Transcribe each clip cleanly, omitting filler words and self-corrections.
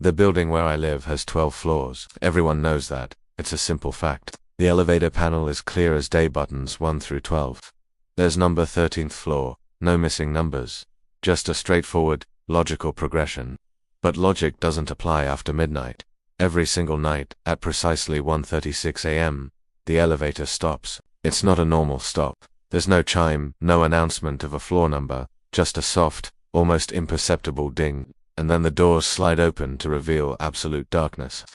The building where I live has 12 floors. Everyone knows that. It's a simple fact. The elevator panel is clear as day, buttons 1 through 12. There's number 13th floor, no missing numbers. Just a straightforward, logical progression. But logic doesn't apply after midnight. Every single night, at precisely 1:36 a.m., the elevator stops. It's not a normal stop. There's no chime, no announcement of a floor number, just a soft, almost imperceptible ding, and then the doors slide open to reveal absolute darkness.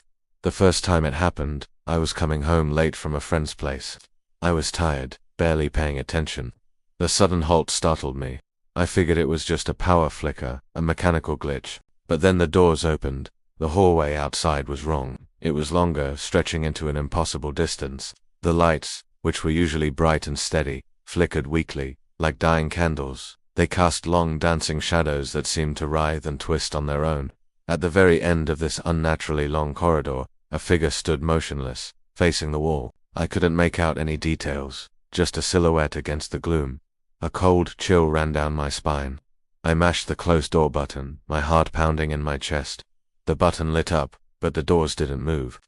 The first time it happened, I was coming home late from a friend's place. I was tired, barely paying attention. The sudden halt startled me. I figured it was just a power flicker, a mechanical glitch. But then the doors opened. The hallway outside was wrong. It was longer, stretching into an impossible distance. The lights, which were usually bright and steady, flickered weakly, like dying candles. They cast long dancing shadows that seemed to writhe and twist on their own. At the very end of this unnaturally long corridor, a figure stood motionless, facing the wall. I couldn't make out any details, just a silhouette against the gloom. A cold chill ran down my spine. I mashed the closed door button, my heart pounding in my chest. The button lit up, but the doors didn't move.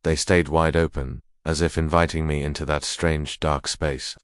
They stayed wide open, as if inviting me into that strange dark space.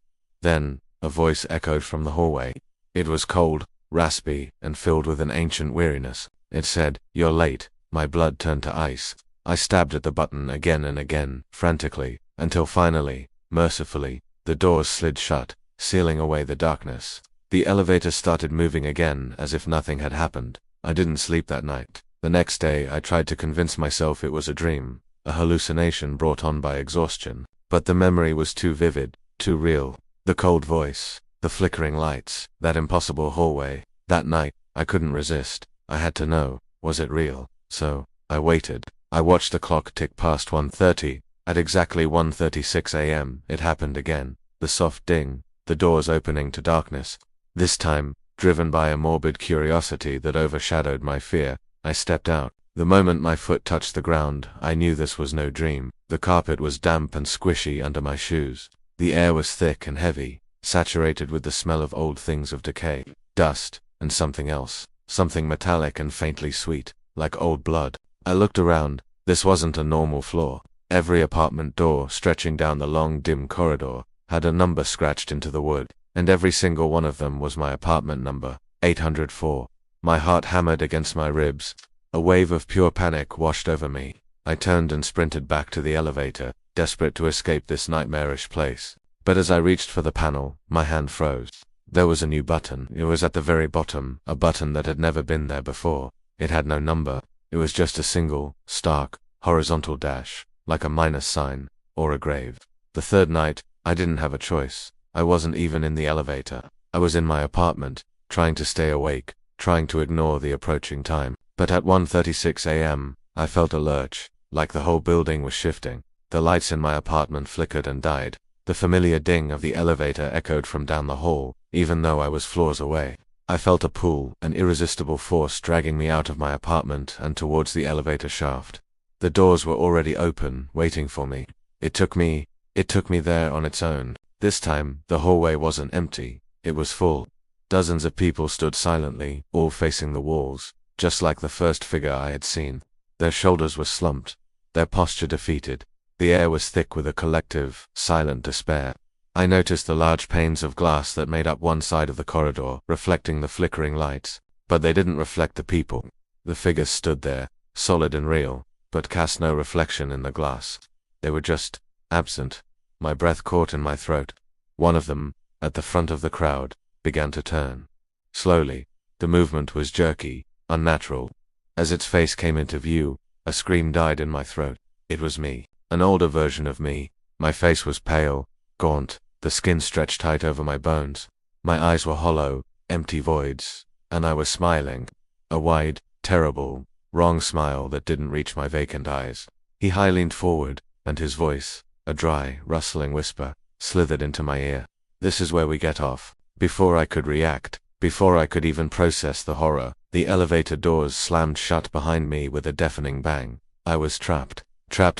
Then, a voice echoed from the hallway. It was cold, raspy, and filled with an ancient weariness. It said, "You're late." My blood turned to ice. I stabbed at the button again and again, frantically, until finally, mercifully, the doors slid shut, sealing away the darkness. The elevator started moving again as if nothing had happened. I didn't sleep that night. The next day I tried to convince myself it was a dream, a hallucination brought on by exhaustion. But the memory was too vivid, too real. The cold voice, the flickering lights, that impossible hallway. That night, I couldn't resist. I had to know, was it real? So, I waited. I watched the clock tick past 1:30. At exactly 1:36 a.m., it happened again. The soft ding, the doors opening to darkness. This time, driven by a morbid curiosity that overshadowed my fear, I stepped out. The moment my foot touched the ground, I knew this was no dream. The carpet was damp and squishy under my shoes. The air was thick and heavy, saturated with the smell of old things of decay, dust, and something else. Something metallic and faintly sweet, like old blood. I looked around. This wasn't a normal floor. Every apartment door, stretching down the long, dim corridor, had a number scratched into the wood, and every single one of them was my apartment number, 804. My heart hammered against my ribs. A wave of pure panic washed over me. I turned and sprinted back to the elevator, desperate to escape this nightmarish place. But as I reached for the panel, my hand froze. There was a new button. It was at the very bottom, a button that had never been there before. It had no number. It was just a single, stark, horizontal dash, like a minus sign, or a grave. The third night, I didn't have a choice. I wasn't even in the elevator. I was in my apartment, trying to stay awake, trying to ignore the approaching time. But at 1:36 a.m., I felt a lurch, like the whole building was shifting. The lights in my apartment flickered and died. The familiar ding of the elevator echoed from down the hall, even though I was floors away. I felt a pull, an irresistible force dragging me out of my apartment and towards the elevator shaft. The doors were already open, waiting for me. It took me there on its own. This time, the hallway wasn't empty. It was full. Dozens of people stood silently, all facing the walls, just like the first figure I had seen. Their shoulders were slumped, their posture defeated. The air was thick with a collective, silent despair. I noticed the large panes of glass that made up one side of the corridor, reflecting the flickering lights. But they didn't reflect the people. The figures stood there, solid and real, but cast no reflection in the glass. They were just absent. My breath caught in my throat. One of them, at the front of the crowd, began to turn. Slowly. The movement was jerky, unnatural. As its face came into view, a scream died in my throat. It was me. An older version of me. My face was pale, gaunt, the skin stretched tight over my bones. My eyes were hollow, empty voids, and I was smiling. A wide, terrible, wrong smile that didn't reach my vacant eyes. He leaned forward, and his voice, a dry, rustling whisper, slithered into my ear. "This is where we get off." Before I could react, before I could even process the horror, the elevator doors slammed shut behind me with a deafening bang. I was trapped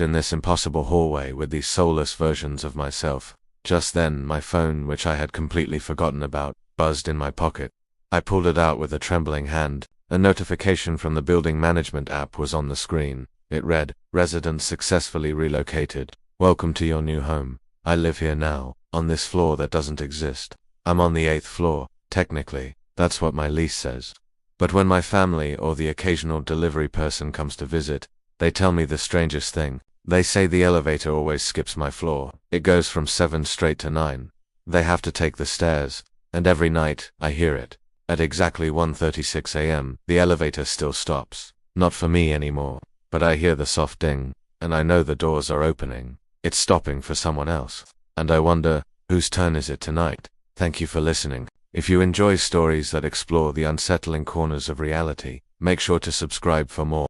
in this impossible hallway with these soulless versions of myself. Just then, my phone, which I had completely forgotten about, buzzed in my pocket. I pulled it out with a trembling hand. A notification from the building management app was on the screen. It read, "Residents successfully relocated. Welcome to your new home. I live here now, on this floor that doesn't exist. I'm on the 8th floor, technically. That's what my lease says. But when my family or the occasional delivery person comes to visit, they tell me the strangest thing. They say the elevator always skips my floor. It goes from 7 straight to 9. They have to take the stairs, and every night, I hear it. At exactly 1:36 a.m., the elevator still stops. Not for me anymore, but I hear the soft ding, and I know the doors are opening. It's stopping for someone else. And I wonder, whose turn is it tonight?" Thank you for listening. If you enjoy stories that explore the unsettling corners of reality, make sure to subscribe for more.